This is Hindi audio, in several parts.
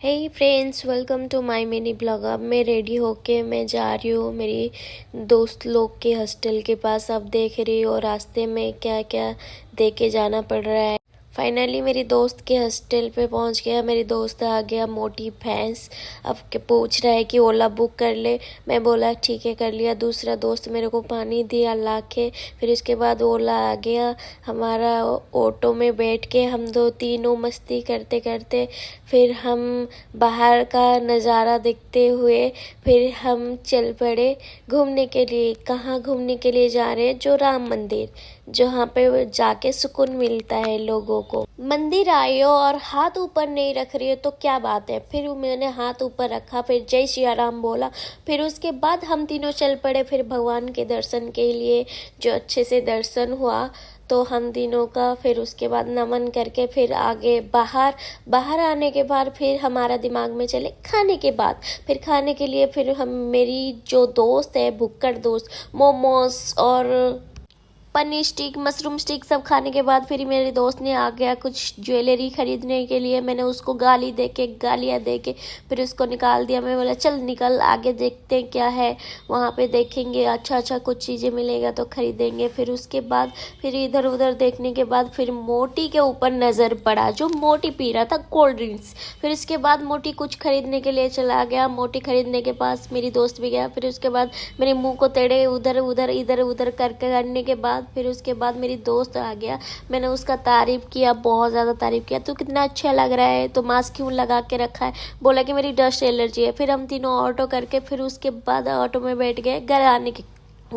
Hey friends, welcome to my mini blog. अब मैं रेडी होके मैं जा रही हूँ मेरी दोस्त लोग के हॉस्टल के पास। अब देख रही हो रास्ते में क्या क्या दे के जाना पड़ रहा है। फाइनली मेरी दोस्त के हॉस्टल पे पहुंच गया। मेरी दोस्त आ गया मोटी भैंस। अब के पूछ रहा है कि ओला बुक कर ले। मैं बोला ठीक है कर लिया। दूसरा दोस्त मेरे को पानी दिया ला के। फिर उसके बाद ओला आ गया हमारा। ऑटो में बैठ के हम दो तीनों मस्ती करते करते फिर हम बाहर का नज़ारा देखते हुए फिर हम चल पड़े घूमने के लिए। कहाँ घूमने के लिए जा रहे हैं? जो राम मंदिर, जहाँ पे जाके सुकून मिलता है लोगों को। मंदिर आई हो और हाथ ऊपर नहीं रख रही हो तो क्या बात है। फिर मैंने हाथ ऊपर रखा, फिर जय श्री राम बोला। फिर उसके बाद हम तीनों चल पड़े फिर भगवान के दर्शन के लिए। जो अच्छे से दर्शन हुआ तो हम तीनों का। फिर उसके बाद नमन करके फिर आगे बाहर आने के बाद फिर हमारा दिमाग में चले खाने के बाद। फिर खाने के लिए फिर हम, मेरी जो दोस्त है भुक्कड़ दोस्त, मोमोज और पनीर स्टिक, मशरूम स्टिक सब खाने के बाद फिर मेरे दोस्त ने आ गया कुछ ज्वेलरी खरीदने के लिए। मैंने उसको गालियाँ दे के फिर उसको निकाल दिया। मैं बोला चल निकल, आगे देखते हैं क्या है, वहाँ पे देखेंगे अच्छा कुछ चीज़ें मिलेगा तो खरीदेंगे। फिर उसके बाद फिर इधर उधर देखने के बाद फिर मोटी के ऊपर नज़र पड़ा, जो मोटी पी रहा था कोल्ड ड्रिंक्स। फिर उसके बाद मोटी कुछ खरीदने के लिए चला गया। मोटी खरीदने के पास मेरी दोस्त भी गया। फिर उसके बाद मेरे मुँह को टेढ़े इधर उधर करने के बाद फिर उसके बाद मेरी दोस्त आ गया। मैंने उसका तारीफ़ किया, बहुत ज़्यादा तारीफ़ किया। तू कितना अच्छा लग रहा है, तो मास्क क्यों लगा के रखा है? बोला कि मेरी डस्ट एलर्जी है। फिर हम तीनों ऑटो करके फिर उसके बाद ऑटो में बैठ गए घर आने के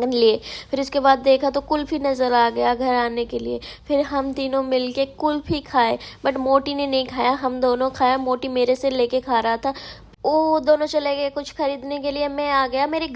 लिए। फिर उसके बाद देखा तो कुल्फ़ी नज़र आ गया घर आने के लिए। फिर हम तीनों मिलके कुल्फ़ी खाए, बट मोटी ने नहीं खाया, हम दोनों खाया। मोटी मेरे से लेके खा रहा था। वो दोनों चले गए कुछ खरीदने के लिए। मैं आ गया मेरे